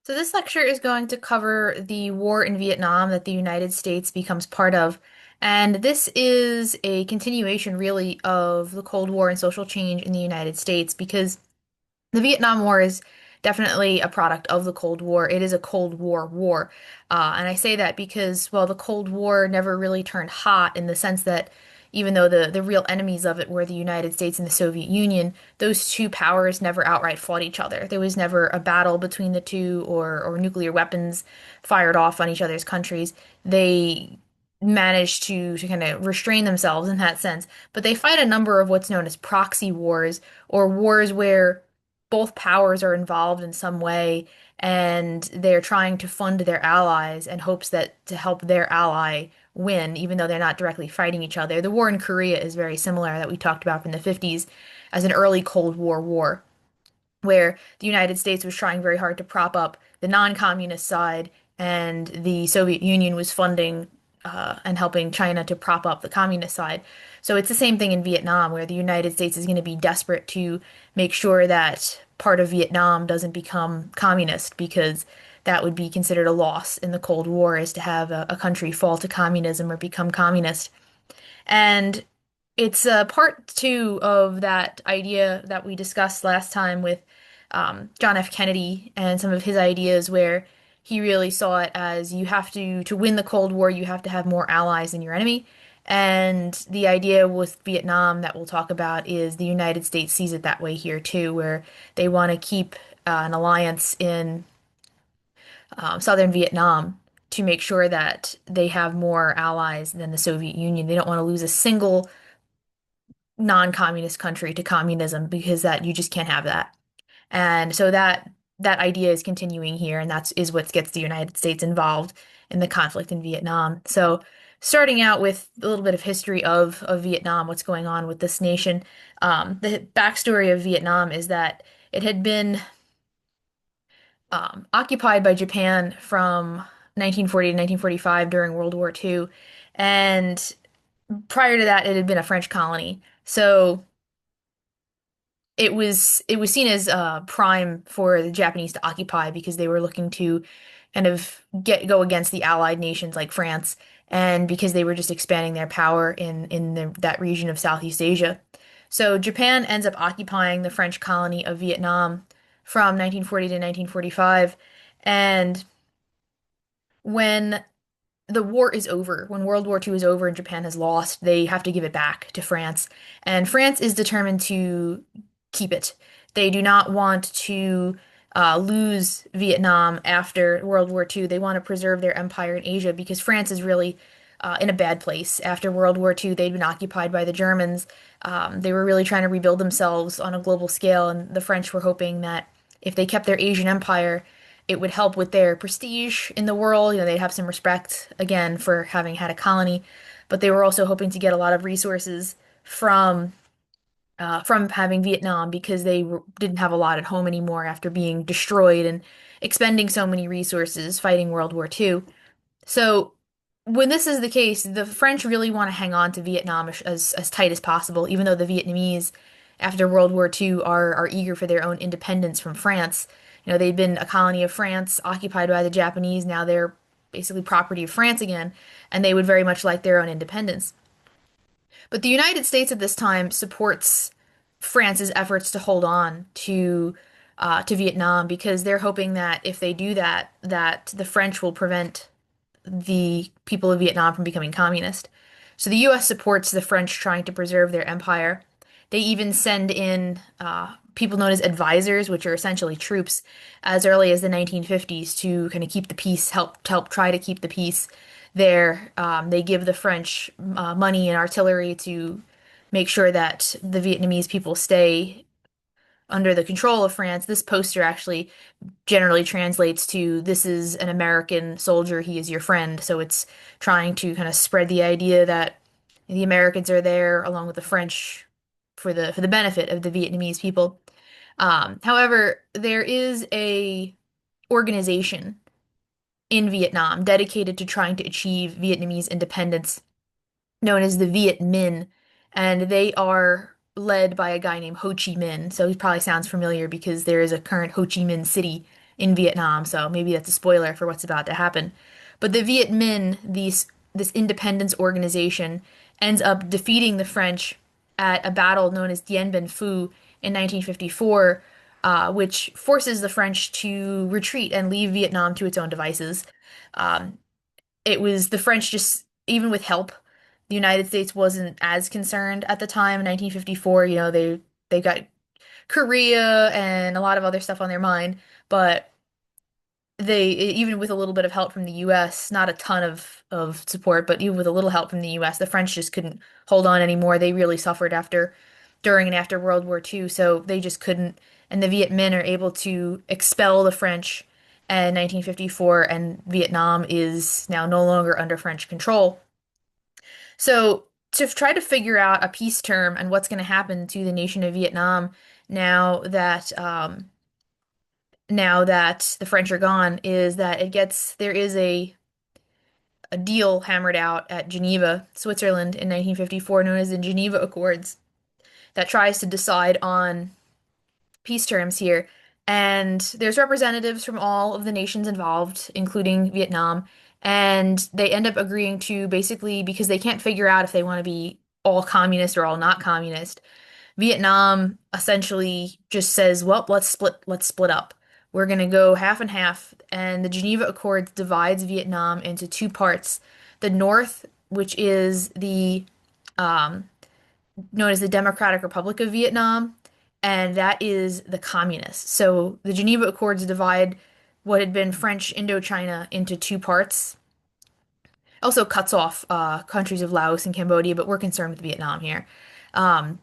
So this lecture is going to cover the war in Vietnam that the United States becomes part of. And this is a continuation, really, of the Cold War and social change in the United States because the Vietnam War is definitely a product of the Cold War. It is a Cold War war. And I say that because, well, the Cold War never really turned hot in the sense that even though the real enemies of it were the United States and the Soviet Union, those two powers never outright fought each other. There was never a battle between the two or nuclear weapons fired off on each other's countries. They managed to kind of restrain themselves in that sense. But they fight a number of what's known as proxy wars, or wars where both powers are involved in some way and they're trying to fund their allies in hopes that to help their ally win, even though they're not directly fighting each other. The war in Korea is very similar that we talked about from the 50s as an early Cold War war, where the United States was trying very hard to prop up the non-communist side, and the Soviet Union was funding and helping China to prop up the communist side. So it's the same thing in Vietnam, where the United States is going to be desperate to make sure that part of Vietnam doesn't become communist, because that would be considered a loss in the Cold War, is to have a country fall to communism or become communist. And it's part two of that idea that we discussed last time with John F. Kennedy and some of his ideas, where he really saw it as you have to win the Cold War, you have to have more allies than your enemy. And the idea with Vietnam that we'll talk about is the United States sees it that way here too, where they want to keep an alliance in southern Vietnam to make sure that they have more allies than the Soviet Union. They don't want to lose a single non-communist country to communism, because that you just can't have that. And so that idea is continuing here, and that's is what gets the United States involved in the conflict in Vietnam. So starting out with a little bit of history of Vietnam, what's going on with this nation. The backstory of Vietnam is that it had been occupied by Japan from 1940 to 1945 during World War II, and prior to that, it had been a French colony. So it was seen as prime for the Japanese to occupy, because they were looking to kind of go against the allied nations like France, and because they were just expanding their power in that region of Southeast Asia. So Japan ends up occupying the French colony of Vietnam from 1940 to 1945, and when the war is over, when World War II is over and Japan has lost, they have to give it back to France. And France is determined to keep it. They do not want to lose Vietnam after World War II. They want to preserve their empire in Asia, because France is really in a bad place. After World War II, they'd been occupied by the Germans. They were really trying to rebuild themselves on a global scale, and the French were hoping that if they kept their Asian empire, it would help with their prestige in the world. You know, they'd have some respect again for having had a colony, but they were also hoping to get a lot of resources from having Vietnam, because didn't have a lot at home anymore after being destroyed and expending so many resources fighting World War II. So when this is the case, the French really want to hang on to Vietnam as tight as possible, even though the Vietnamese, after World War II, are eager for their own independence from France. You know, they've been a colony of France, occupied by the Japanese. Now they're basically property of France again, and they would very much like their own independence. But the United States at this time supports France's efforts to hold on to Vietnam, because they're hoping that if they do that, that the French will prevent the people of Vietnam from becoming communist. So the U.S. supports the French trying to preserve their empire. They even send in people known as advisors, which are essentially troops, as early as the 1950s to kind of keep the peace, help try to keep the peace there. They give the French money and artillery to make sure that the Vietnamese people stay under the control of France. This poster actually generally translates to "This is an American soldier, he is your friend." So it's trying to kind of spread the idea that the Americans are there along with the French for the benefit of the Vietnamese people. However, there is a organization in Vietnam dedicated to trying to achieve Vietnamese independence, known as the Viet Minh, and they are led by a guy named Ho Chi Minh. So he probably sounds familiar because there is a current Ho Chi Minh City in Vietnam, so maybe that's a spoiler for what's about to happen. But the Viet Minh, this independence organization, ends up defeating the French at a battle known as Dien Bien Phu in 1954, which forces the French to retreat and leave Vietnam to its own devices. Um, it was the French just, even with help, the United States wasn't as concerned at the time in 1954. You know, they got Korea and a lot of other stuff on their mind, but even with a little bit of help from the US, not a ton of support, but even with a little help from the US, the French just couldn't hold on anymore. They really suffered during and after World War II, so they just couldn't. And the Viet Minh are able to expel the French in 1954, and Vietnam is now no longer under French control. So to try to figure out a peace term and what's going to happen to the nation of Vietnam now that now that the French are gone is that there is a deal hammered out at Geneva, Switzerland in 1954 known as the Geneva Accords that tries to decide on peace terms here. And there's representatives from all of the nations involved, including Vietnam, and they end up agreeing to basically because they can't figure out if they want to be all communist or all not communist. Vietnam essentially just says, well, let's split up. We're going to go half and half, and the Geneva Accords divides Vietnam into two parts. The North, which is the um, known as the Democratic Republic of Vietnam, and that is the communists. So the Geneva Accords divide what had been French Indochina into two parts. Also cuts off countries of Laos and Cambodia, but we're concerned with Vietnam here. Um,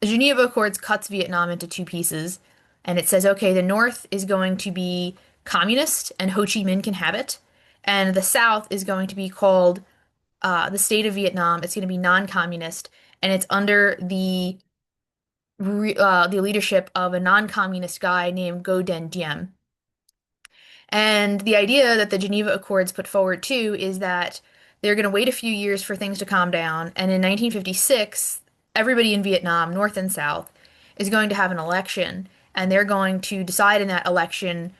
the Geneva Accords cuts Vietnam into two pieces, and it says, okay, the North is going to be communist, and Ho Chi Minh can have it, and the South is going to be called the state of Vietnam. It's going to be non-communist, and it's under the leadership of a non-communist guy named Ngo Dinh Diem. And the idea that the Geneva Accords put forward too is that they're going to wait a few years for things to calm down, and in 1956, everybody in Vietnam, North and South, is going to have an election, and they're going to decide in that election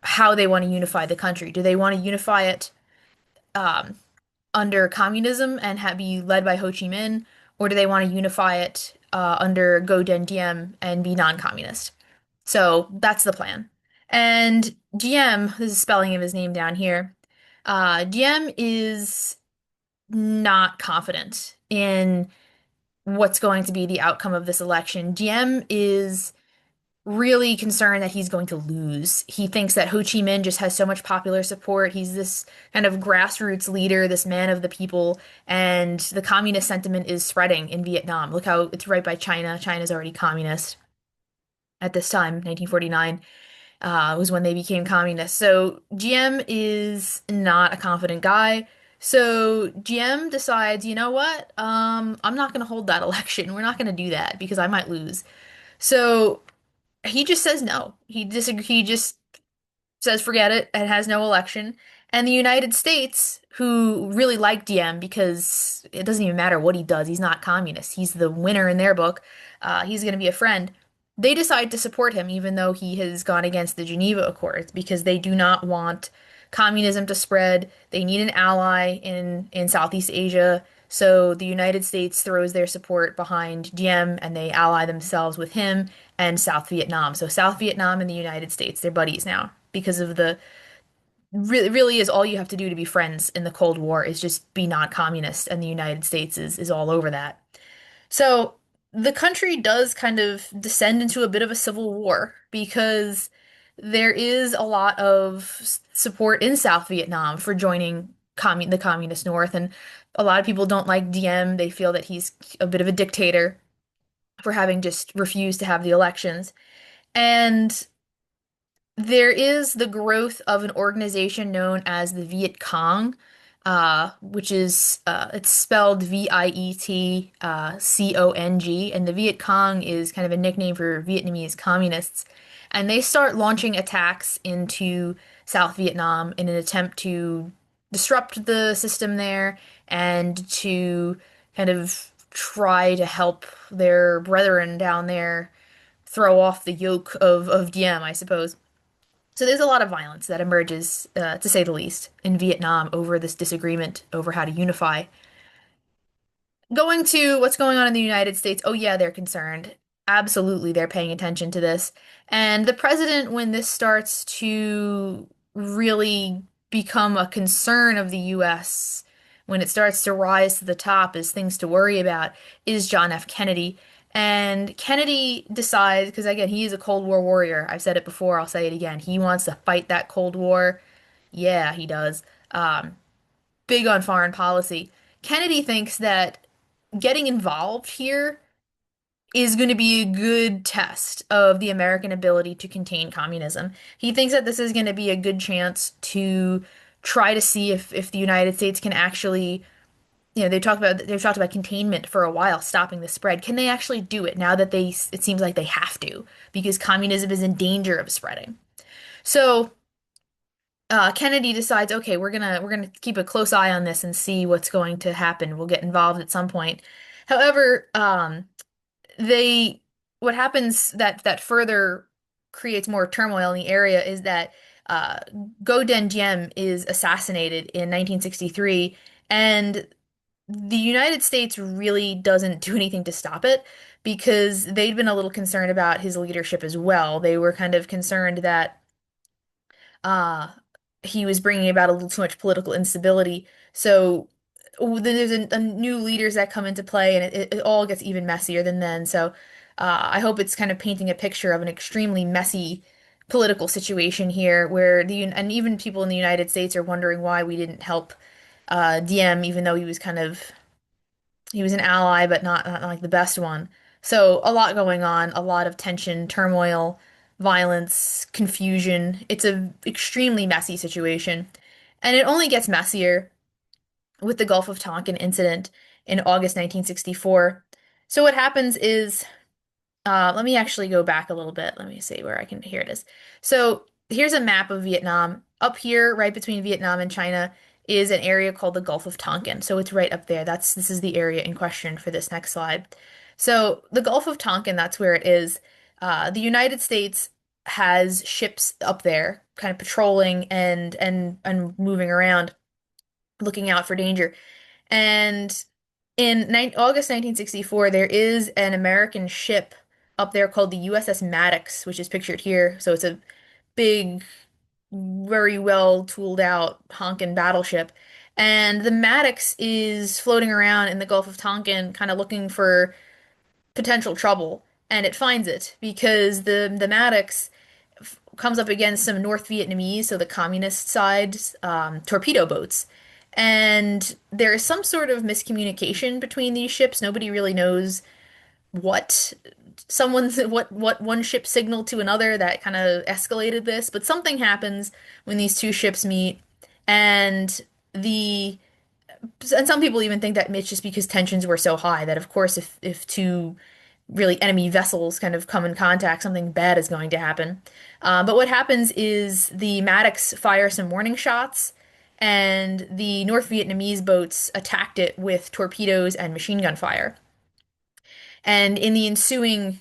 how they want to unify the country. Do they want to unify it um, under communism and be led by Ho Chi Minh, or do they want to unify it under Ngo Dinh Diem and be non-communist? So that's the plan. And Diem, this is spelling of his name down here. Diem is not confident in what's going to be the outcome of this election. Diem is really concerned that he's going to lose. He thinks that Ho Chi Minh just has so much popular support. He's this kind of grassroots leader, this man of the people, and the communist sentiment is spreading in Vietnam. Look how it's right by China. China's already communist at this time, 1949, was when they became communist. So GM is not a confident guy. So GM decides, you know what? I'm not going to hold that election. We're not going to do that because I might lose. So he just says no. He just says forget it and has no election. And the United States, who really like Diem because it doesn't even matter what he does, he's not communist. He's the winner in their book. He's going to be a friend. They decide to support him even though he has gone against the Geneva Accords because they do not want communism to spread. They need an ally in Southeast Asia. So the United States throws their support behind Diem and they ally themselves with him and South Vietnam. So South Vietnam and the United States, they're buddies now because of the really is all you have to do to be friends in the Cold War is just be non-communist, and the United States is all over that. So the country does kind of descend into a bit of a civil war because there is a lot of support in South Vietnam for joining the communist North, and a lot of people don't like Diem. They feel that he's a bit of a dictator for having just refused to have the elections. And there is the growth of an organization known as the Viet Cong, which is it's spelled Viet Cong, and the Viet Cong is kind of a nickname for Vietnamese communists. And they start launching attacks into South Vietnam in an attempt to disrupt the system there and to kind of try to help their brethren down there throw off the yoke of Diem, I suppose. So there's a lot of violence that emerges, to say the least, in Vietnam over this disagreement over how to unify. Going to what's going on in the United States, oh yeah, they're concerned. Absolutely, they're paying attention to this. And the president, when this starts to really become a concern of the US, when it starts to rise to the top as things to worry about, is John F. Kennedy. And Kennedy decides, because again, he is a Cold War warrior. I've said it before, I'll say it again. He wants to fight that Cold War. Yeah, he does. Big on foreign policy. Kennedy thinks that getting involved here is going to be a good test of the American ability to contain communism. He thinks that this is going to be a good chance to try to see if the United States can actually, they've talked about containment for a while, stopping the spread. Can they actually do it now that it seems like they have to because communism is in danger of spreading. So Kennedy decides, okay, we're gonna keep a close eye on this and see what's going to happen. We'll get involved at some point. However, they what happens that further creates more turmoil in the area is that uh, Go Den Diem is assassinated in 1963, and the United States really doesn't do anything to stop it because they'd been a little concerned about his leadership as well. They were kind of concerned that uh, he was bringing about a little too much political instability. So then there's a new leaders that come into play, and it all gets even messier than then. So I hope it's kind of painting a picture of an extremely messy political situation here, where and even people in the United States are wondering why we didn't help Diem, even though he was an ally, but not like the best one. So a lot going on, a lot of tension, turmoil, violence, confusion. It's a extremely messy situation. And it only gets messier with the Gulf of Tonkin incident in August 1964. So what happens is let me actually go back a little bit. Let me see where I can. Here it is. So here's a map of Vietnam. Up here, right between Vietnam and China, is an area called the Gulf of Tonkin. So it's right up there. This is the area in question for this next slide. So the Gulf of Tonkin, that's where it is. The United States has ships up there, kind of patrolling and moving around, looking out for danger. And in August 1964, there is an American ship up there called the USS Maddox, which is pictured here. So it's a big, very well tooled out Tonkin battleship. And the Maddox is floating around in the Gulf of Tonkin, kind of looking for potential trouble. And it finds it because the Maddox comes up against some North Vietnamese, so the communist side, torpedo boats. And there is some sort of miscommunication between these ships. Nobody really knows what what one ship signaled to another that kind of escalated this, but something happens when these two ships meet, and the and some people even think that it's just because tensions were so high that of course if two really enemy vessels kind of come in contact, something bad is going to happen. But what happens is the Maddox fire some warning shots, and the North Vietnamese boats attacked it with torpedoes and machine gun fire. And in the ensuing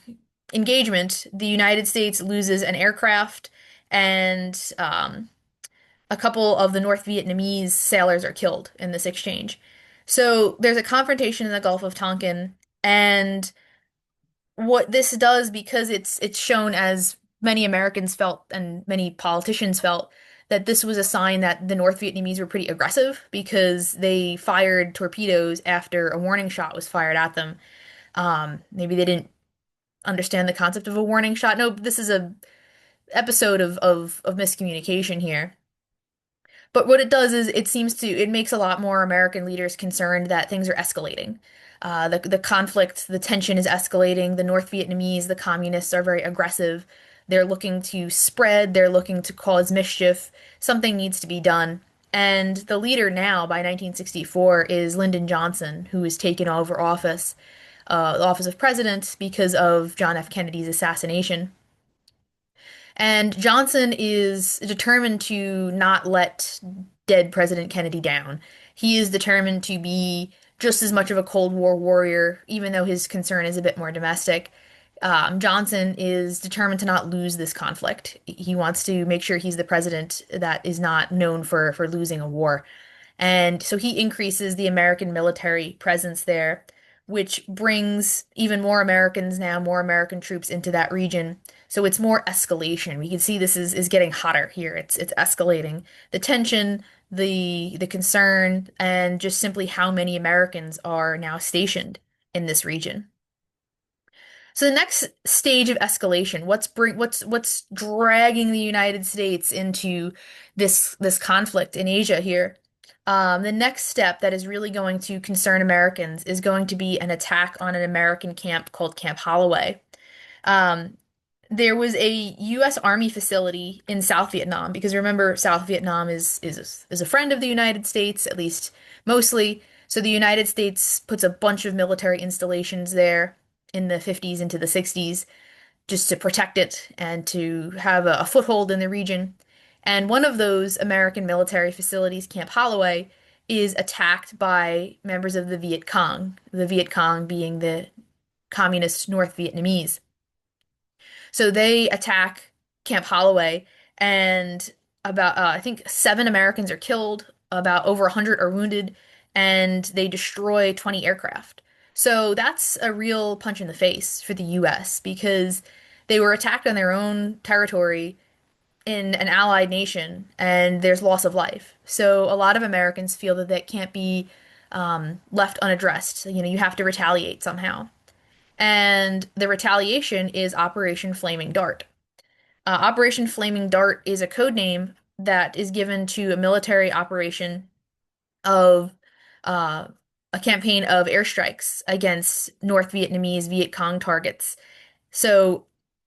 engagement, the United States loses an aircraft, and a couple of the North Vietnamese sailors are killed in this exchange. So there's a confrontation in the Gulf of Tonkin, and what this does, because it's shown as many Americans felt and many politicians felt that this was a sign that the North Vietnamese were pretty aggressive because they fired torpedoes after a warning shot was fired at them. Maybe they didn't understand the concept of a warning shot. No, this is a episode of miscommunication here. But what it does is it makes a lot more American leaders concerned that things are escalating. The conflict, the tension is escalating. The North Vietnamese, the communists are very aggressive. They're looking to spread, they're looking to cause mischief. Something needs to be done. And the leader now, by 1964, is Lyndon Johnson, who has taken over the office of president because of John F. Kennedy's assassination. And Johnson is determined to not let dead President Kennedy down. He is determined to be just as much of a Cold War warrior, even though his concern is a bit more domestic. Johnson is determined to not lose this conflict. He wants to make sure he's the president that is not known for losing a war. And so he increases the American military presence there, which brings even more Americans now, more American troops into that region. So it's more escalation. We can see this is getting hotter here. It's escalating. The tension, the concern, and just simply how many Americans are now stationed in this region. So the next stage of escalation, what's dragging the United States into this conflict in Asia here? The next step that is really going to concern Americans is going to be an attack on an American camp called Camp Holloway. Um, there was a U.S. Army facility in South Vietnam because remember, South Vietnam is a friend of the United States, at least mostly. So the United States puts a bunch of military installations there in the 50s into the 60s just to protect it and to have a foothold in the region. And one of those American military facilities, Camp Holloway, is attacked by members of the Viet Cong being the communist North Vietnamese. So they attack Camp Holloway, and about I think 7 Americans are killed, about over 100 are wounded, and they destroy 20 aircraft. So that's a real punch in the face for the U.S. because they were attacked on their own territory in an allied nation, and there's loss of life. So a lot of Americans feel that that can't be left unaddressed. You know, you have to retaliate somehow. And the retaliation is Operation Flaming Dart. Operation Flaming Dart is a code name that is given to a military operation of uh, a campaign of airstrikes against North Vietnamese Viet Cong targets. So,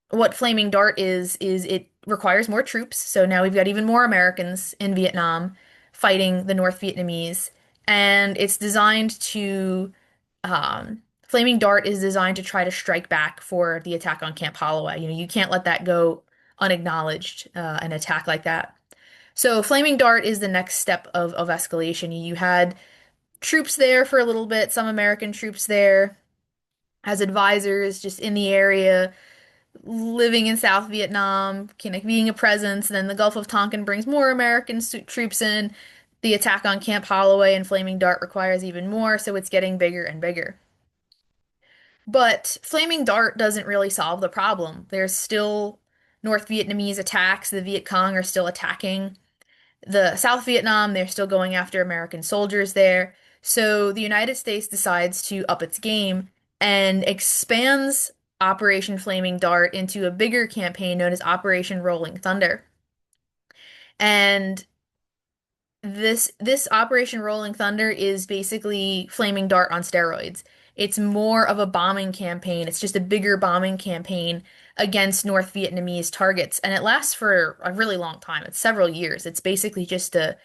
what Flaming Dart is it requires more troops. So now we've got even more Americans in Vietnam fighting the North Vietnamese, and it's designed to Flaming Dart is designed to try to strike back for the attack on Camp Holloway. You know, you can't let that go unacknowledged, an attack like that. So Flaming Dart is the next step of escalation. You had troops there for a little bit, some American troops there as advisors just in the area, living in South Vietnam, kind of being a presence. And then the Gulf of Tonkin brings more American troops in. The attack on Camp Holloway and Flaming Dart requires even more, so it's getting bigger and bigger. But Flaming Dart doesn't really solve the problem. There's still North Vietnamese attacks. The Viet Cong are still attacking the South Vietnam. They're still going after American soldiers there. So the United States decides to up its game and expands Operation Flaming Dart into a bigger campaign known as Operation Rolling Thunder. And this Operation Rolling Thunder is basically Flaming Dart on steroids. It's more of a bombing campaign. It's just a bigger bombing campaign against North Vietnamese targets, and it lasts for a really long time. It's several years. It's basically just a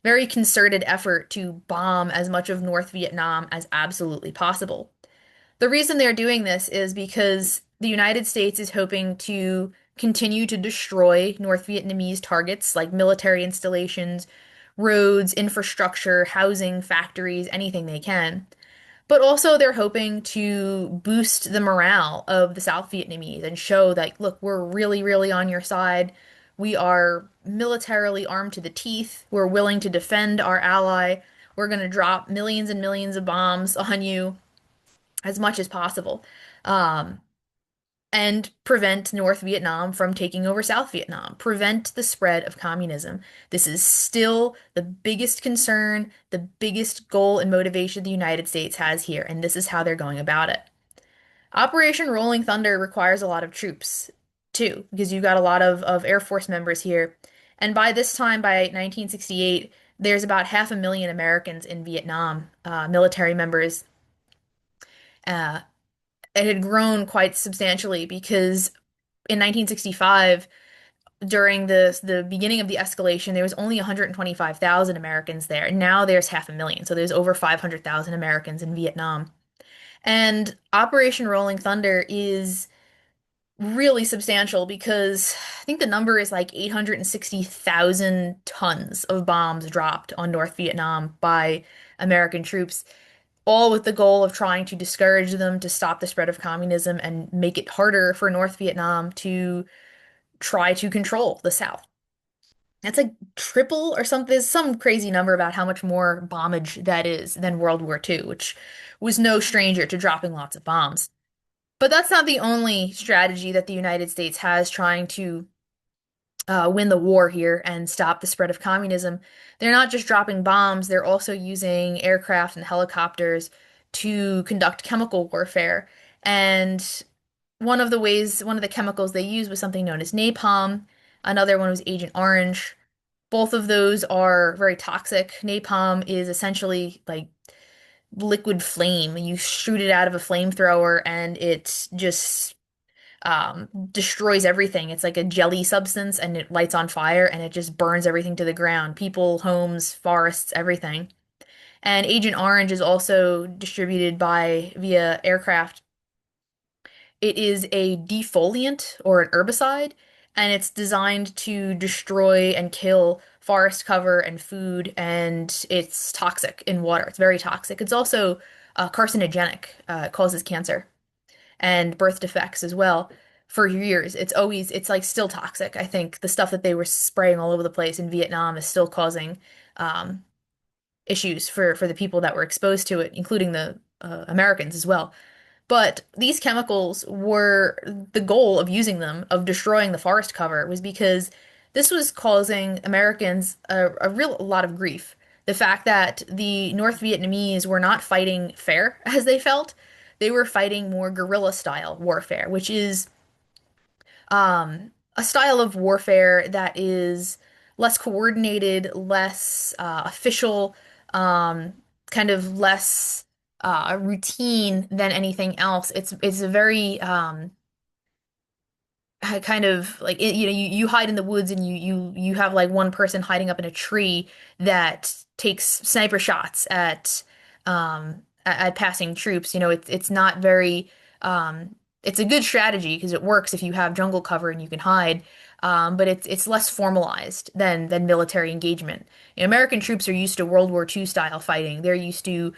very concerted effort to bomb as much of North Vietnam as absolutely possible. The reason they're doing this is because the United States is hoping to continue to destroy North Vietnamese targets like military installations, roads, infrastructure, housing, factories, anything they can. But also, they're hoping to boost the morale of the South Vietnamese and show that, look, we're really, really on your side. We are militarily armed to the teeth. We're willing to defend our ally. We're going to drop millions and millions of bombs on you as much as possible, um, and prevent North Vietnam from taking over South Vietnam, prevent the spread of communism. This is still the biggest concern, the biggest goal and motivation the United States has here, and this is how they're going about it. Operation Rolling Thunder requires a lot of troops, too, because you've got a lot of Air Force members here. And by this time, by 1968, there's about 500,000 Americans in Vietnam, military members. Uh, it had grown quite substantially because in 1965, during the beginning of the escalation, there was only 125,000 Americans there. Now there's 500,000, so there's over 500,000 Americans in Vietnam. And Operation Rolling Thunder is really substantial because I think the number is like 860,000 tons of bombs dropped on North Vietnam by American troops. all with the goal of trying to discourage them to stop the spread of communism and make it harder for North Vietnam to try to control the South. That's like triple or something, there's some crazy number about how much more bombage that is than World War II, which was no stranger to dropping lots of bombs. But that's not the only strategy that the United States has trying to win the war here and stop the spread of communism. They're not just dropping bombs, they're also using aircraft and helicopters to conduct chemical warfare. And one of the chemicals they used was something known as napalm. Another one was Agent Orange. Both of those are very toxic. Napalm is essentially like liquid flame. You shoot it out of a flamethrower and it just destroys everything. It's like a jelly substance and it lights on fire and it just burns everything to the ground. People, homes, forests, everything. And Agent Orange is also distributed by via aircraft. It is a defoliant or an herbicide, and it's designed to destroy and kill forest cover and food, and it's toxic in water. It's very toxic. It's also carcinogenic. It causes cancer and birth defects as well. For years, it's like still toxic. I think the stuff that they were spraying all over the place in Vietnam is still causing um, issues for the people that were exposed to it, including the Americans as well. But these chemicals were the goal of using them, of destroying the forest cover, was because this was causing Americans a real lot of grief. The fact that the North Vietnamese were not fighting fair as they felt, they were fighting more guerrilla style warfare, which is a style of warfare that is less coordinated, less official, kind of less routine than anything else. It's a very kind of like you hide in the woods and you have like one person hiding up in a tree that takes sniper shots at passing troops. It's not very it's a good strategy because it works if you have jungle cover and you can hide. But it's less formalized than military engagement. American troops are used to World War II style fighting. They're used to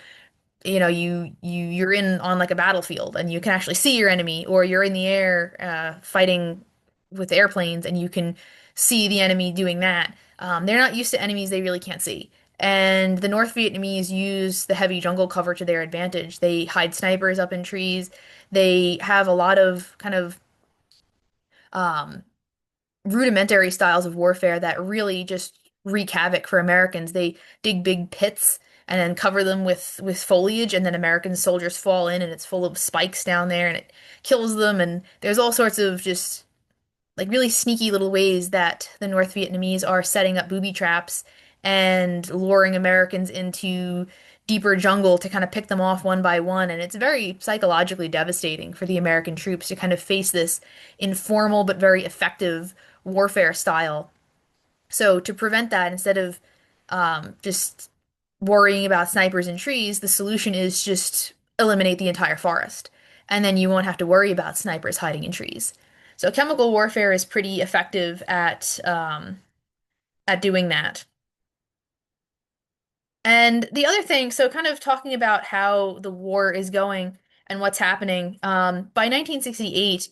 you're in on like a battlefield and you can actually see your enemy, or you're in the air fighting with airplanes and you can see the enemy doing that. They're not used to enemies they really can't see. And the North Vietnamese use the heavy jungle cover to their advantage. They hide snipers up in trees. They have a lot of kind of um, rudimentary styles of warfare that really just wreak havoc for Americans. They dig big pits and then cover them with foliage, and then American soldiers fall in, and it's full of spikes down there, and it kills them. And there's all sorts of just like really sneaky little ways that the North Vietnamese are setting up booby traps and luring Americans into deeper jungle to kind of pick them off one by one. And it's very psychologically devastating for the American troops to kind of face this informal but very effective warfare style. So to prevent that, instead of just worrying about snipers and trees, the solution is just eliminate the entire forest. And then you won't have to worry about snipers hiding in trees. So chemical warfare is pretty effective at doing that. And the other thing, so kind of talking about how the war is going and what's happening, by 1968,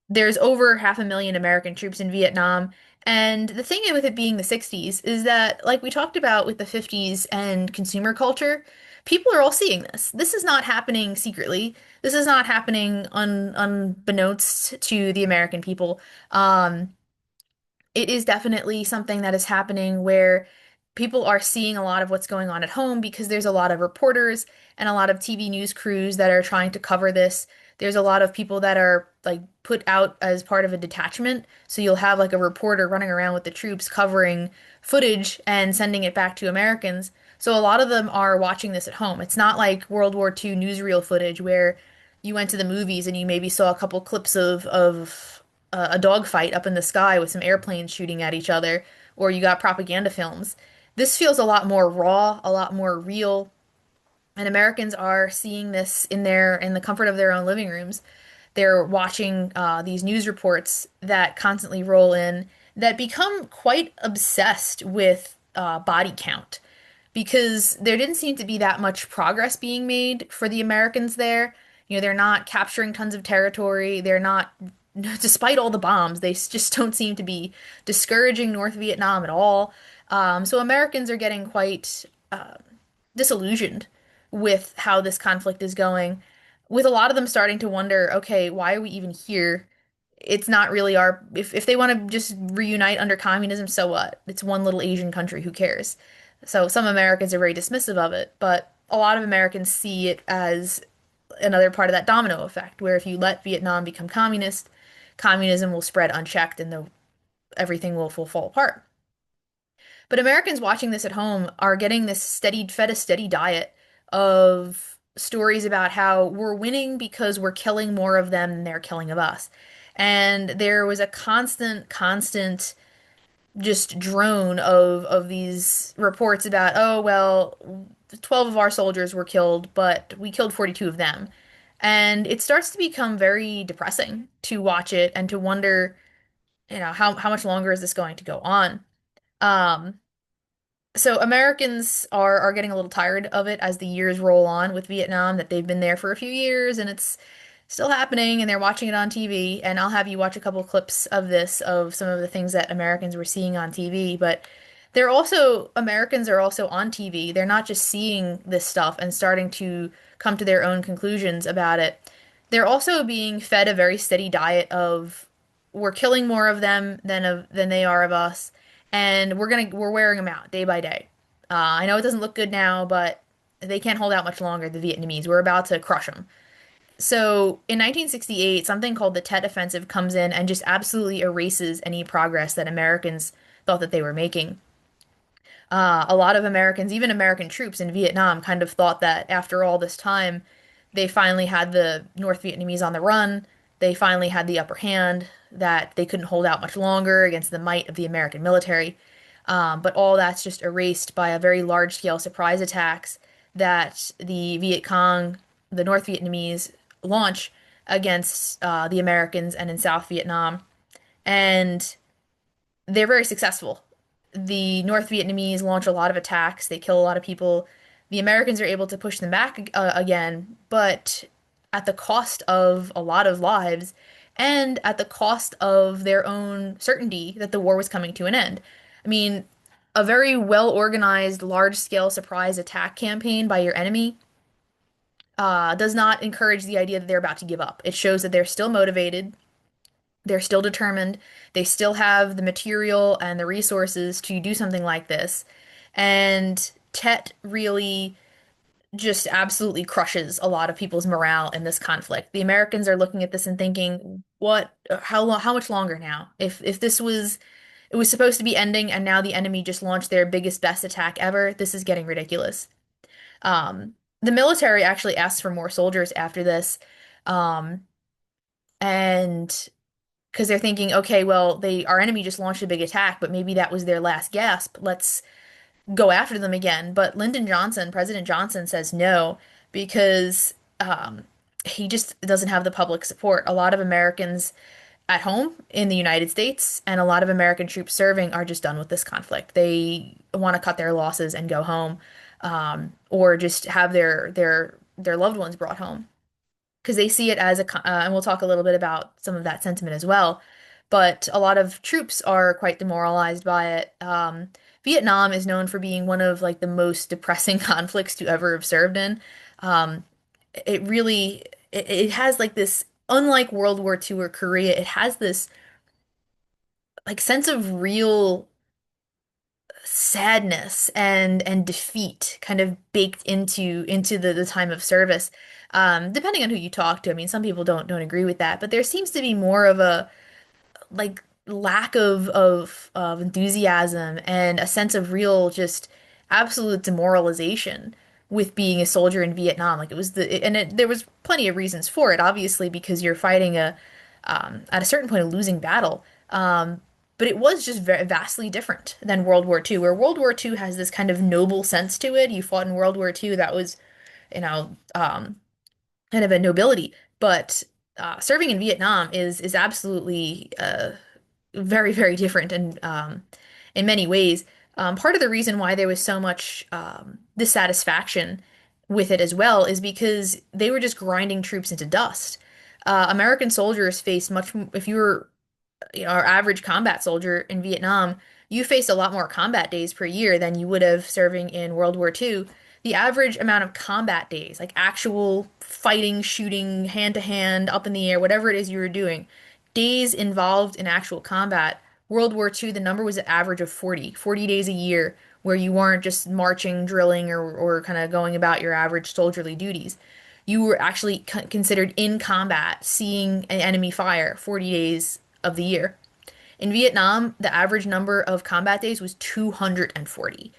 there's over 500,000 American troops in Vietnam. And the thing with it being the 60s is that, like we talked about with the 50s and consumer culture, people are all seeing this. This is not happening secretly. This is not happening unbeknownst to the American people. It is definitely something that is happening where people are seeing a lot of what's going on at home because there's a lot of reporters and a lot of TV news crews that are trying to cover this. There's a lot of people that are like put out as part of a detachment. So you'll have like a reporter running around with the troops covering footage and sending it back to Americans. So a lot of them are watching this at home. It's not like World War II newsreel footage where you went to the movies and you maybe saw a couple clips of a dogfight up in the sky with some airplanes shooting at each other, or you got propaganda films. This feels a lot more raw, a lot more real, and Americans are seeing this in the comfort of their own living rooms. They're watching these news reports that constantly roll in that become quite obsessed with body count. because there didn't seem to be that much progress being made for the Americans there. They're not capturing tons of territory. They're not, despite all the bombs, they just don't seem to be discouraging North Vietnam at all. So Americans are getting quite disillusioned with how this conflict is going, with a lot of them starting to wonder, okay, why are we even here? It's not really our, if they want to just reunite under communism, so what? It's one little Asian country, who cares? So some Americans are very dismissive of it, but a lot of Americans see it as another part of that domino effect, where if you let Vietnam become communist, communism will spread unchecked and everything will fall apart. But Americans watching this at home are getting this fed a steady diet of stories about how we're winning because we're killing more of them than they're killing of us. And there was a constant just drone of these reports about, oh, well, 12 of our soldiers were killed, but we killed 42 of them. And it starts to become very depressing to watch it and to wonder, how much longer is this going to go on? Um, so Americans are getting a little tired of it as the years roll on with Vietnam, that they've been there for a few years and it's still happening and they're watching it on TV. And I'll have you watch a couple clips of this, of some of the things that Americans were seeing on TV. But Americans are also on TV. They're not just seeing this stuff and starting to come to their own conclusions about it. They're also being fed a very steady diet of, we're killing more of them than they are of us, and we're wearing them out day by day. I know it doesn't look good now, but they can't hold out much longer, the Vietnamese. We're about to crush them. So in 1968, something called the Tet Offensive comes in and just absolutely erases any progress that Americans thought that they were making. A lot of Americans, even American troops in Vietnam, kind of thought that after all this time, they finally had the North Vietnamese on the run. They finally had the upper hand, that they couldn't hold out much longer against the might of the American military. But all that's just erased by a very large-scale surprise attacks that the Viet Cong, the North Vietnamese, launch against the Americans and in South Vietnam. And they're very successful. The North Vietnamese launch a lot of attacks, they kill a lot of people. The Americans are able to push them back again, but at the cost of a lot of lives and at the cost of their own certainty that the war was coming to an end. I mean, a very well organized, large scale surprise attack campaign by your enemy does not encourage the idea that they're about to give up. It shows that they're still motivated, they're still determined. They still have the material and the resources to do something like this. And Tet really just absolutely crushes a lot of people's morale in this conflict. The Americans are looking at this and thinking, how much longer now? If it was supposed to be ending and now the enemy just launched their biggest, best attack ever, this is getting ridiculous. The military actually asked for more soldiers after this. Um, and because they're thinking, okay, well, our enemy just launched a big attack, but maybe that was their last gasp. Let's go after them again. But President Johnson says no, because he just doesn't have the public support. A lot of Americans at home in the United States and a lot of American troops serving are just done with this conflict. They want to cut their losses and go home, or just have their loved ones brought home, because they see it as and we'll talk a little bit about some of that sentiment as well. But a lot of troops are quite demoralized by it. Vietnam is known for being one of like the most depressing conflicts to ever have served in. Um, it really it has like this, unlike World War II or Korea, it has this like sense of real sadness and defeat kind of baked into the time of service. Depending on who you talk to, I mean, some people don't agree with that, but there seems to be more of a like lack of enthusiasm and a sense of real just absolute demoralization with being a soldier in Vietnam. Like it was there was plenty of reasons for it, obviously, because you're fighting at a certain point a losing battle. But it was just very vastly different than World War II, where World War II has this kind of noble sense to it. You fought in World War II, that was, you know, um, kind of a nobility. But serving in Vietnam is absolutely very, very different and in many ways. Part of the reason why there was so much dissatisfaction with it as well is because they were just grinding troops into dust. American soldiers faced if you were, our average combat soldier in Vietnam, you faced a lot more combat days per year than you would have serving in World War II. The average amount of combat days, like actual fighting, shooting, hand to hand, up in the air, whatever it is you were doing, days involved in actual combat. World War II, the number was an average of 40 days a year where you weren't just marching, drilling, or kind of going about your average soldierly duties. You were actually considered in combat, seeing an enemy fire 40 days of the year. In Vietnam, the average number of combat days was 240.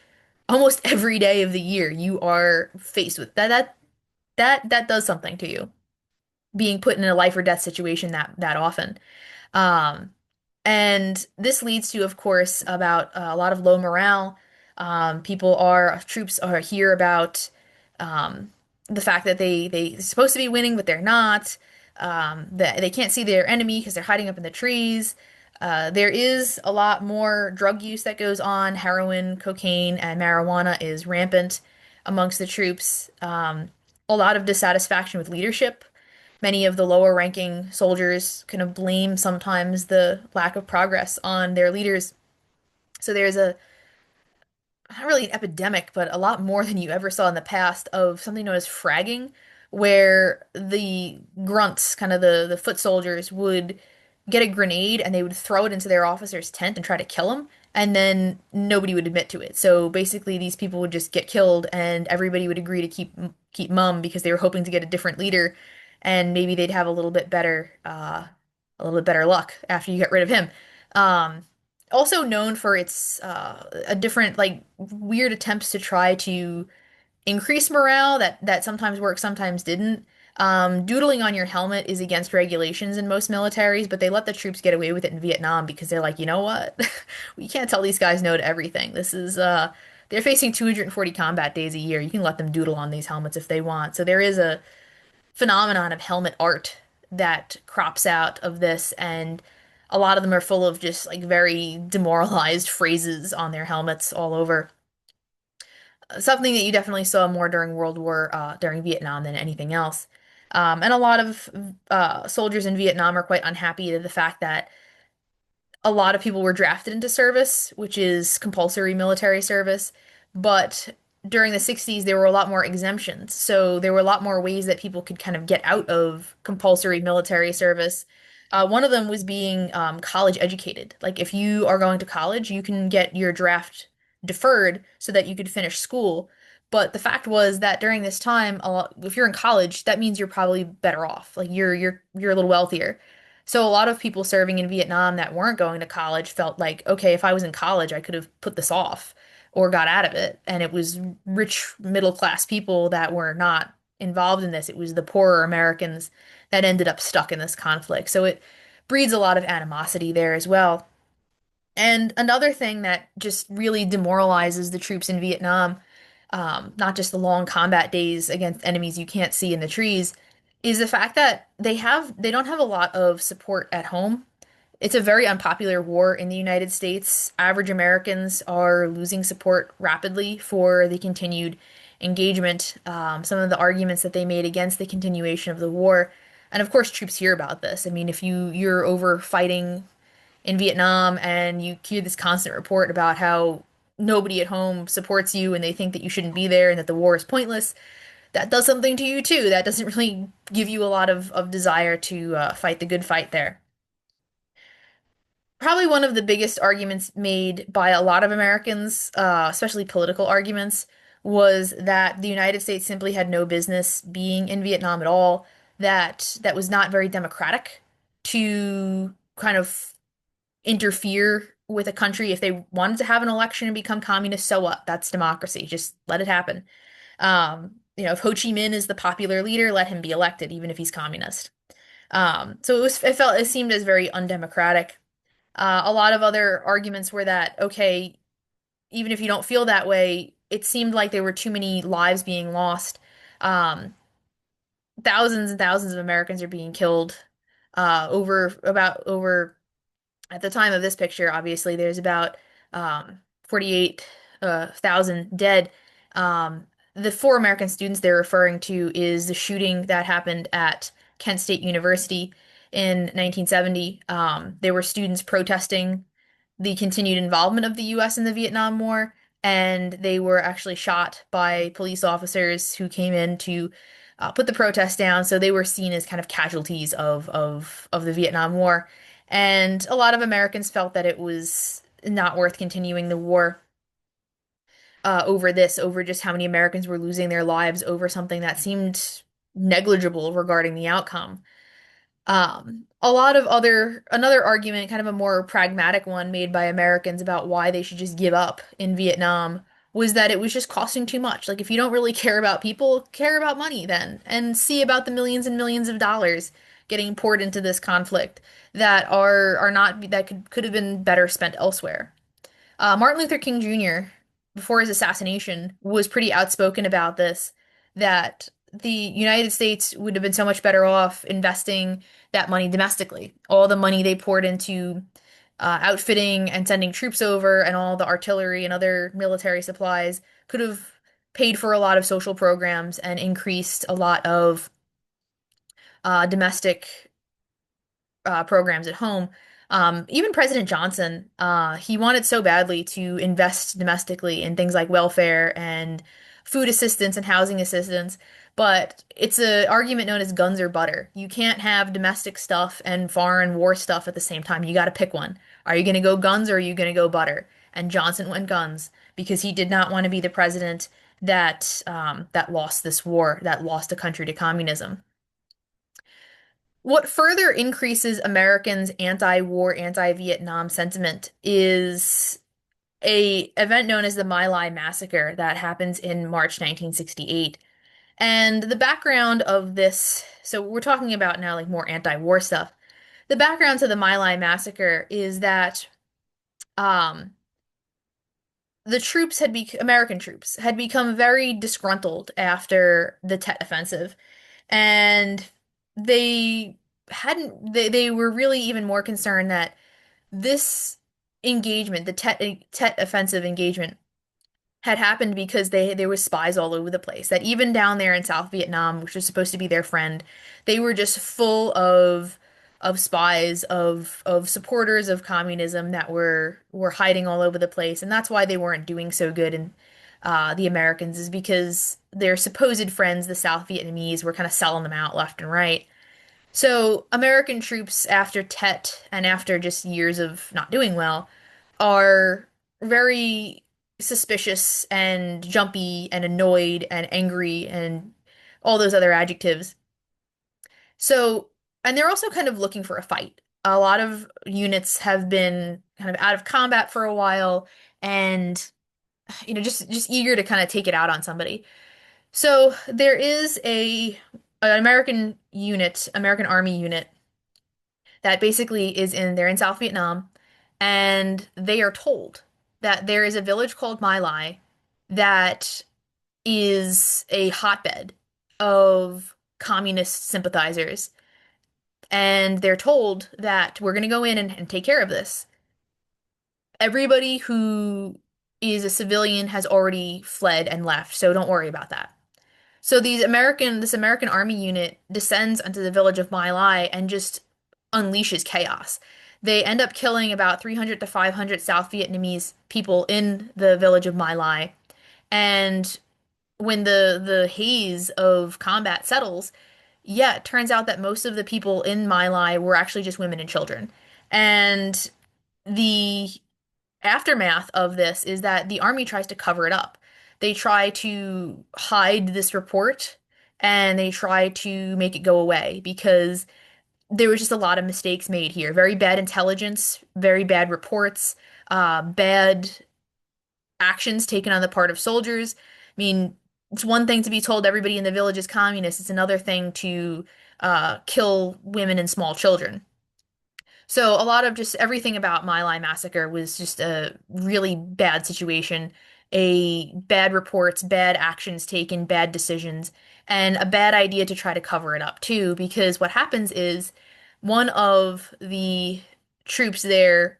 Almost every day of the year, you are faced with that does something to you, being put in a life or death situation that often. Um, and this leads to, of course, about a lot of low morale. Troops are hear about um, the fact that they're supposed to be winning, but they're not. That they can't see their enemy because they're hiding up in the trees. There is a lot more drug use that goes on. Heroin, cocaine, and marijuana is rampant amongst the troops. A lot of dissatisfaction with leadership. Many of the lower ranking soldiers kind of blame sometimes the lack of progress on their leaders. So there's not really an epidemic, but a lot more than you ever saw in the past of something known as fragging, where the grunts, kind of the foot soldiers, would get a grenade and they would throw it into their officer's tent and try to kill him, and then nobody would admit to it. So basically, these people would just get killed, and everybody would agree to keep mum because they were hoping to get a different leader, and maybe they'd have a little bit better luck after you get rid of him. Um, Also known for its a different like weird attempts to try to increase morale that sometimes worked, sometimes didn't. Doodling on your helmet is against regulations in most militaries, but they let the troops get away with it in Vietnam because they're like, you know what? We can't tell these guys no to everything. They're facing 240 combat days a year. You can let them doodle on these helmets if they want. So there is a phenomenon of helmet art that crops out of this, and a lot of them are full of just like very demoralized phrases on their helmets all over. Something that you definitely saw more during Vietnam than anything else. And a lot of soldiers in Vietnam are quite unhappy at the fact that a lot of people were drafted into service, which is compulsory military service. But during the 60s, there were a lot more exemptions. So there were a lot more ways that people could kind of get out of compulsory military service. One of them was being college educated. Like if you are going to college, you can get your draft deferred so that you could finish school. But the fact was that during this time, if you're in college, that means you're probably better off. Like you're a little wealthier. So a lot of people serving in Vietnam that weren't going to college felt like, okay, if I was in college, I could have put this off or got out of it. And it was rich middle class people that were not involved in this. It was the poorer Americans that ended up stuck in this conflict. So it breeds a lot of animosity there as well. And another thing that just really demoralizes the troops in Vietnam, not just the long combat days against enemies you can't see in the trees, is the fact that they don't have a lot of support at home. It's a very unpopular war in the United States. Average Americans are losing support rapidly for the continued engagement. Some of the arguments that they made against the continuation of the war, and of course, troops hear about this. I mean, if you're over fighting in Vietnam and you hear this constant report about how nobody at home supports you and they think that you shouldn't be there and that the war is pointless, that does something to you too. That doesn't really give you a lot of desire to fight the good fight there. Probably one of the biggest arguments made by a lot of Americans, especially political arguments, was that the United States simply had no business being in Vietnam at all, that was not very democratic to kind of interfere with a country. If they wanted to have an election and become communist, so what? That's democracy. Just let it happen. If Ho Chi Minh is the popular leader, let him be elected, even if he's communist. It seemed as very undemocratic. A lot of other arguments were that, okay, even if you don't feel that way, it seemed like there were too many lives being lost. Um, Thousands and thousands of Americans are being killed. Over at the time of this picture, obviously, there's about 48 thousand dead. Um, the four American students they're referring to is the shooting that happened at Kent State University in 1970. There were students protesting the continued involvement of the U.S. in the Vietnam War, and they were actually shot by police officers who came in to put the protest down. So they were seen as kind of casualties of the Vietnam War. And a lot of Americans felt that it was not worth continuing the war over this, over just how many Americans were losing their lives over something that seemed negligible regarding the outcome. A lot of another argument, kind of a more pragmatic one made by Americans about why they should just give up in Vietnam was that it was just costing too much. Like, if you don't really care about people, care about money then, and see about the millions and millions of dollars getting poured into this conflict that are not that could have been better spent elsewhere. Martin Luther King Jr., before his assassination, was pretty outspoken about this, that the United States would have been so much better off investing that money domestically. All the money they poured into outfitting and sending troops over, and all the artillery and other military supplies could have paid for a lot of social programs and increased a lot of domestic programs at home. Even President Johnson, he wanted so badly to invest domestically in things like welfare and food assistance and housing assistance, but it's an argument known as guns or butter. You can't have domestic stuff and foreign war stuff at the same time. You got to pick one. Are you going to go guns or are you going to go butter? And Johnson went guns because he did not want to be the president that lost this war, that lost a country to communism. What further increases Americans' anti-war, anti-Vietnam sentiment is a event known as the My Lai Massacre that happens in March 1968. And the background of this, so we're talking about now like more anti-war stuff. The background to the My Lai Massacre is that um, the troops American troops had become very disgruntled after the Tet Offensive, and they were really even more concerned that this engagement, the Tet offensive engagement, had happened because there was spies all over the place. That even down there in South Vietnam, which was supposed to be their friend, they were just full of spies, of supporters of communism that were hiding all over the place, and that's why they weren't doing so good in the Americans, is because their supposed friends, the South Vietnamese, were kind of selling them out left and right. So American troops, after Tet and after just years of not doing well, are very suspicious and jumpy and annoyed and angry and all those other adjectives. So, and they're also kind of looking for a fight. A lot of units have been kind of out of combat for a while and just eager to kind of take it out on somebody. So there is an American unit, American Army unit that basically they're in South Vietnam, and they are told that there is a village called My Lai that is a hotbed of communist sympathizers. And they're told that we're going to go in and take care of this. Everybody who is a civilian has already fled and left, so don't worry about that. So this American Army unit descends onto the village of My Lai and just unleashes chaos. They end up killing about 300 to 500 South Vietnamese people in the village of My Lai. And when the haze of combat settles, yeah, it turns out that most of the people in My Lai were actually just women and children. And the aftermath of this is that the army tries to cover it up. They try to hide this report and they try to make it go away because there was just a lot of mistakes made here. Very bad intelligence, very bad reports, bad actions taken on the part of soldiers. I mean, it's one thing to be told everybody in the village is communist. It's another thing to kill women and small children. So a lot of just everything about My Lai Massacre was just a really bad situation, a bad reports, bad actions taken, bad decisions, and a bad idea to try to cover it up too, because what happens is one of the troops there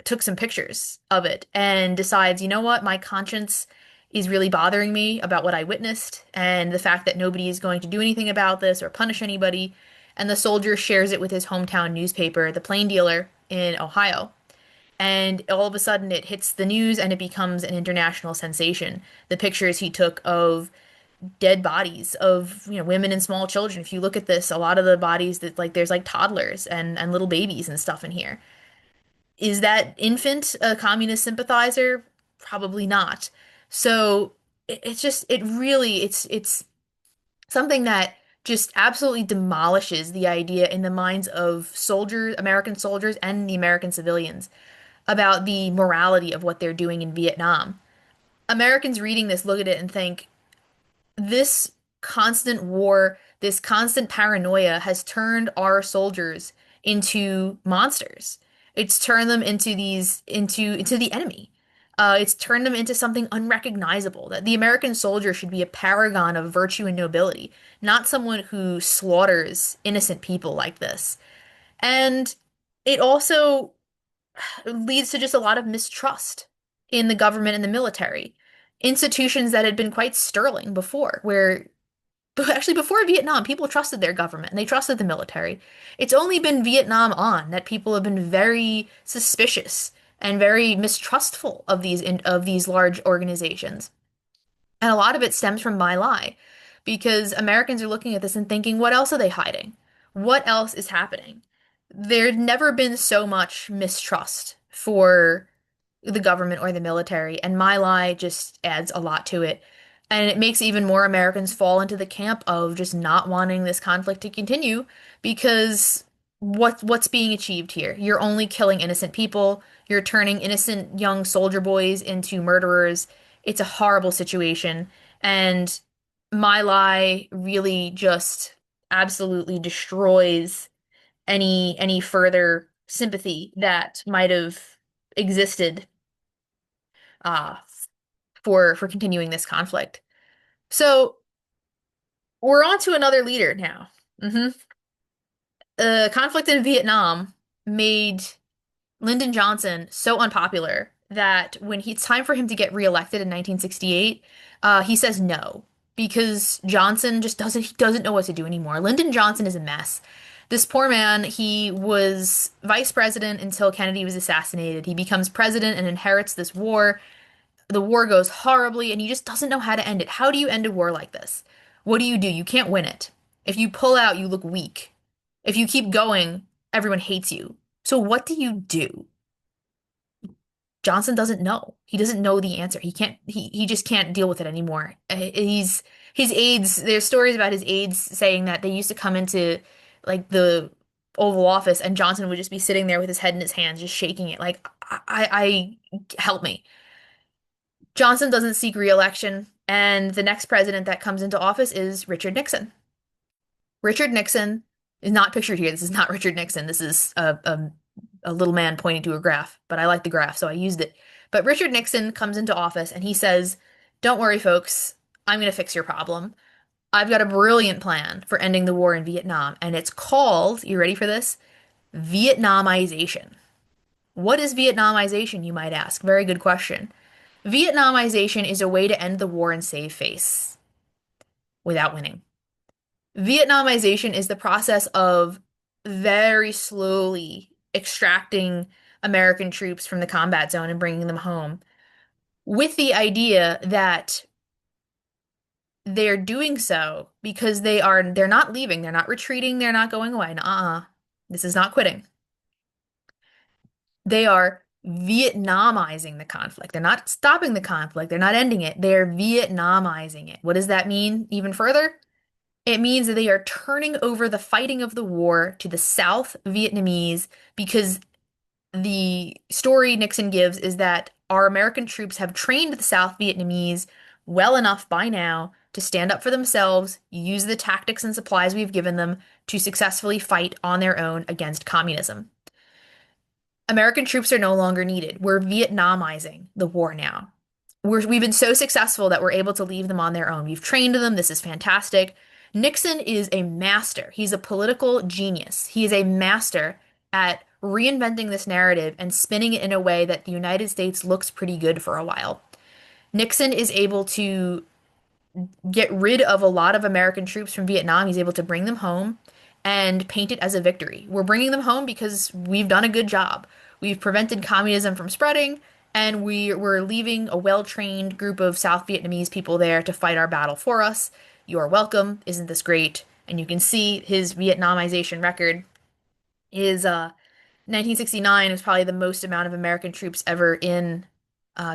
took some pictures of it and decides, you know what, my conscience is really bothering me about what I witnessed and the fact that nobody is going to do anything about this or punish anybody. And the soldier shares it with his hometown newspaper, The Plain Dealer in Ohio. And all of a sudden it hits the news and it becomes an international sensation. The pictures he took of dead bodies of, women and small children. If you look at this, a lot of the bodies that like there's like toddlers and little babies and stuff in here. Is that infant a communist sympathizer? Probably not. So it's just it really it's something that just absolutely demolishes the idea in the minds of soldiers, American soldiers and the American civilians about the morality of what they're doing in Vietnam. Americans reading this look at it and think, this constant war, this constant paranoia has turned our soldiers into monsters. It's turned them into into the enemy. It's turned them into something unrecognizable. That the American soldier should be a paragon of virtue and nobility, not someone who slaughters innocent people like this. And it also leads to just a lot of mistrust in the government and the military. Institutions that had been quite sterling before, where actually before Vietnam, people trusted their government and they trusted the military. It's only been Vietnam on that people have been very suspicious and very mistrustful of these large organizations. And a lot of it stems from My Lai, because Americans are looking at this and thinking, what else are they hiding? What else is happening? There's never been so much mistrust for the government or the military, and My Lai just adds a lot to it. And it makes even more Americans fall into the camp of just not wanting this conflict to continue because what's being achieved here? You're only killing innocent people. You're turning innocent young soldier boys into murderers. It's a horrible situation. And My Lai really just absolutely destroys any further sympathy that might have existed uh, for continuing this conflict. So we're on to another leader now. hmm conflict in Vietnam made Lyndon Johnson so unpopular that when it's time for him to get reelected in 1968, he says no because Johnson just he doesn't know what to do anymore. Lyndon Johnson is a mess. This poor man, he was vice president until Kennedy was assassinated. He becomes president and inherits this war. The war goes horribly and he just doesn't know how to end it. How do you end a war like this? What do? You can't win it. If you pull out, you look weak. If you keep going, everyone hates you. So what do you do? Johnson doesn't know. He doesn't know the answer. He just can't deal with it anymore. His aides, there's stories about his aides saying that they used to come into like the Oval Office and Johnson would just be sitting there with his head in his hands, just shaking it like help me. Johnson doesn't seek re-election, and the next president that comes into office is Richard Nixon. Richard Nixon is not pictured here. This is not Richard Nixon. This is a little man pointing to a graph, but I like the graph, so I used it. But Richard Nixon comes into office and he says, don't worry, folks, I'm going to fix your problem. I've got a brilliant plan for ending the war in Vietnam, and it's called, you ready for this? Vietnamization. What is Vietnamization, you might ask? Very good question. Vietnamization is a way to end the war and save face without winning. Vietnamization is the process of very slowly extracting American troops from the combat zone and bringing them home with the idea that they're doing so because they're not leaving, they're not retreating, they're not going away. Nuh-uh. This is not quitting. They are Vietnamizing the conflict. They're not stopping the conflict, they're not ending it. They're Vietnamizing it. What does that mean even further? It means that they are turning over the fighting of the war to the South Vietnamese because the story Nixon gives is that our American troops have trained the South Vietnamese well enough by now to stand up for themselves, use the tactics and supplies we've given them to successfully fight on their own against communism. American troops are no longer needed. We're Vietnamizing the war now. We've been so successful that we're able to leave them on their own. We've trained them. This is fantastic. Nixon is a master. He's a political genius. He is a master at reinventing this narrative and spinning it in a way that the United States looks pretty good for a while. Nixon is able to get rid of a lot of American troops from Vietnam. He's able to bring them home and paint it as a victory. We're bringing them home because we've done a good job. We've prevented communism from spreading, and we're leaving a well-trained group of South Vietnamese people there to fight our battle for us. You are welcome. Isn't this great? And you can see his Vietnamization record is 1969 was probably the most amount of American troops ever in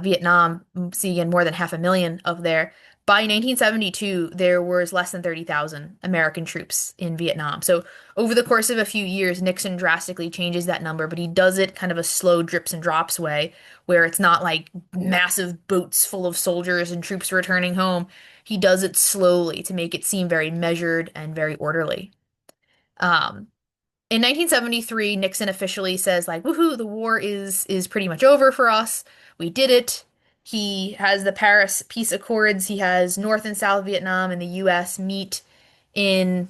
Vietnam, seeing in more than 500,000 of there. By 1972, there was less than 30,000 American troops in Vietnam. So over the course of a few years, Nixon drastically changes that number, but he does it kind of a slow drips and drops way, where it's not like massive boats full of soldiers and troops returning home. He does it slowly to make it seem very measured and very orderly. Um, in 1973, Nixon officially says like, "Woohoo, the war is pretty much over for us. We did it." He has the Paris Peace Accords. He has North and South Vietnam and the U.S. meet in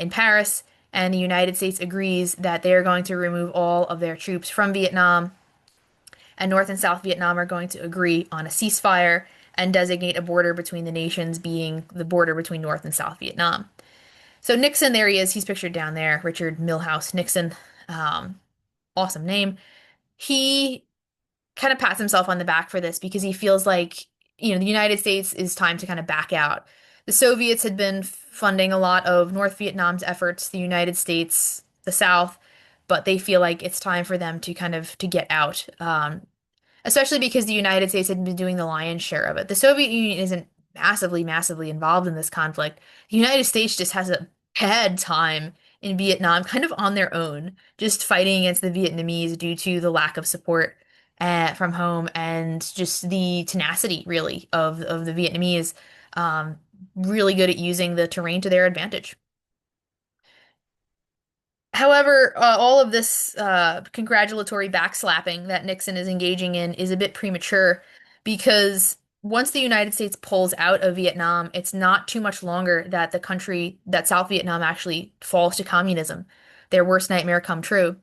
Paris, and the United States agrees that they are going to remove all of their troops from Vietnam, and North and South Vietnam are going to agree on a ceasefire and designate a border between the nations being the border between North and South Vietnam. So Nixon, there he is. He's pictured down there. Richard Milhous Nixon. Um, awesome name. He kind of pats himself on the back for this because he feels like, the United States is time to kind of back out. The Soviets had been funding a lot of North Vietnam's efforts, the United States, the South, but they feel like it's time for them to kind of to get out. Especially because the United States had been doing the lion's share of it. The Soviet Union isn't massively, massively involved in this conflict. The United States just has a bad time in Vietnam, kind of on their own, just fighting against the Vietnamese due to the lack of support from home and just the tenacity, really, of the Vietnamese. Um, really good at using the terrain to their advantage. However, all of this congratulatory backslapping that Nixon is engaging in is a bit premature because once the United States pulls out of Vietnam, it's not too much longer that the country, that South Vietnam actually falls to communism. Their worst nightmare come true.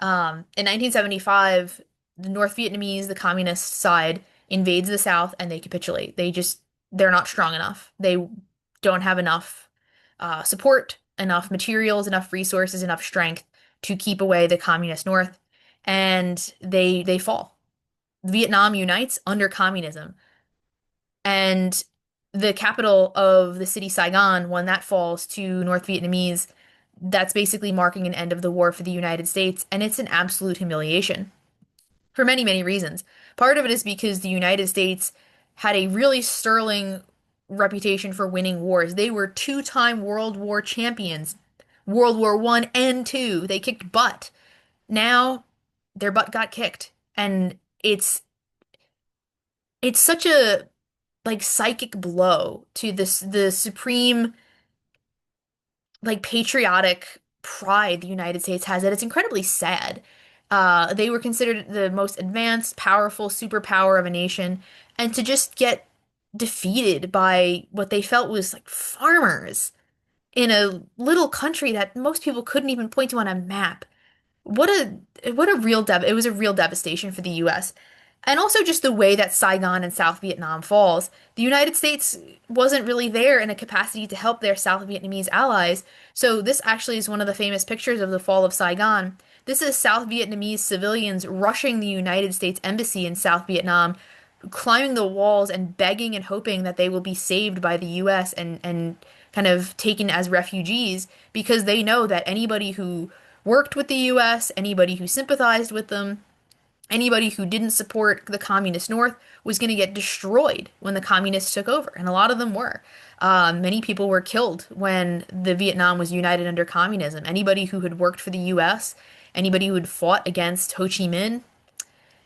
In 1975, the North Vietnamese, the communist side, invades the South and they capitulate. They're not strong enough. They don't have enough support, enough materials, enough resources, enough strength to keep away the communist North, and they fall. Vietnam unites under communism, and the capital of the city Saigon, when that falls to North Vietnamese, that's basically marking an end of the war for the United States, and it's an absolute humiliation for many, many reasons. Part of it is because the United States had a really sterling reputation for winning wars. They were two-time World War champions, World War One and Two. They kicked butt. Now their butt got kicked, and it's such a like psychic blow to the supreme like patriotic pride the United States has that it's incredibly sad. They were considered the most advanced, powerful superpower of a nation, and to just get defeated by what they felt was like farmers in a little country that most people couldn't even point to on a map. What a real dev it was a real devastation for the US. And also just the way that Saigon and South Vietnam falls. The United States wasn't really there in a capacity to help their South Vietnamese allies. So this actually is one of the famous pictures of the fall of Saigon. This is South Vietnamese civilians rushing the United States embassy in South Vietnam, climbing the walls and begging and hoping that they will be saved by the US and kind of taken as refugees because they know that anybody who worked with the US, anybody who sympathized with them, anybody who didn't support the communist North was going to get destroyed when the communists took over, and a lot of them were. Many people were killed when the Vietnam was united under communism. Anybody who had worked for the U.S., anybody who had fought against Ho Chi Minh,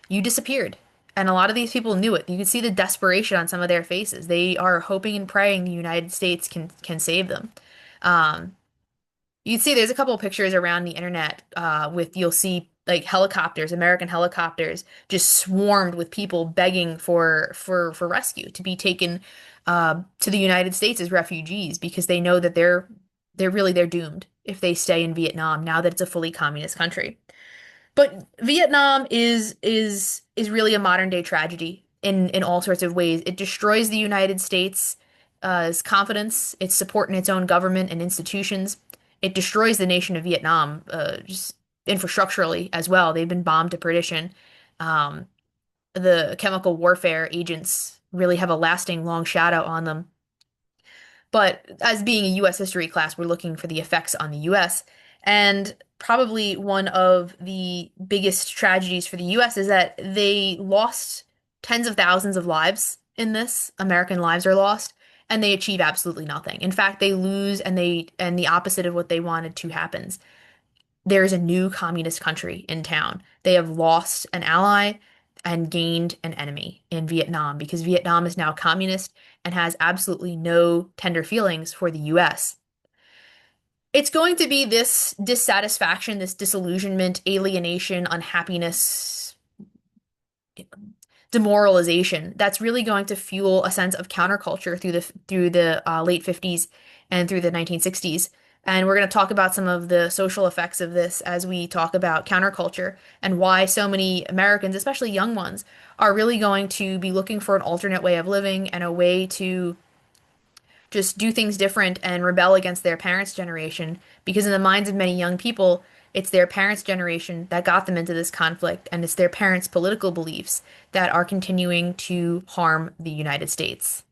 you disappeared. And a lot of these people knew it. You could see the desperation on some of their faces. They are hoping and praying the United States can save them. Um, You'd see there's a couple of pictures around the internet with you'll see like helicopters, American helicopters, just swarmed with people begging for rescue to be taken to the United States as refugees because they know that they're doomed if they stay in Vietnam now that it's a fully communist country. But Vietnam is really a modern day tragedy in all sorts of ways. It destroys the United States' confidence, its support in its own government and institutions. It destroys the nation of Vietnam, just infrastructurally as well. They've been bombed to perdition. Um, the chemical warfare agents really have a lasting long shadow on them. But as being a US history class, we're looking for the effects on the US. And probably one of the biggest tragedies for the US is that they lost tens of thousands of lives in this. American lives are lost, and they achieve absolutely nothing. In fact, they lose and the opposite of what they wanted to happens. There is a new communist country in town. They have lost an ally and gained an enemy in Vietnam because Vietnam is now communist and has absolutely no tender feelings for the US. It's going to be this dissatisfaction, this disillusionment, alienation, unhappiness, demoralization that's really going to fuel a sense of counterculture through the late 50s and through the 1960s. And we're going to talk about some of the social effects of this as we talk about counterculture and why so many Americans, especially young ones, are really going to be looking for an alternate way of living and a way to just do things different and rebel against their parents' generation. Because in the minds of many young people, it's their parents' generation that got them into this conflict, and it's their parents' political beliefs that are continuing to harm the United States.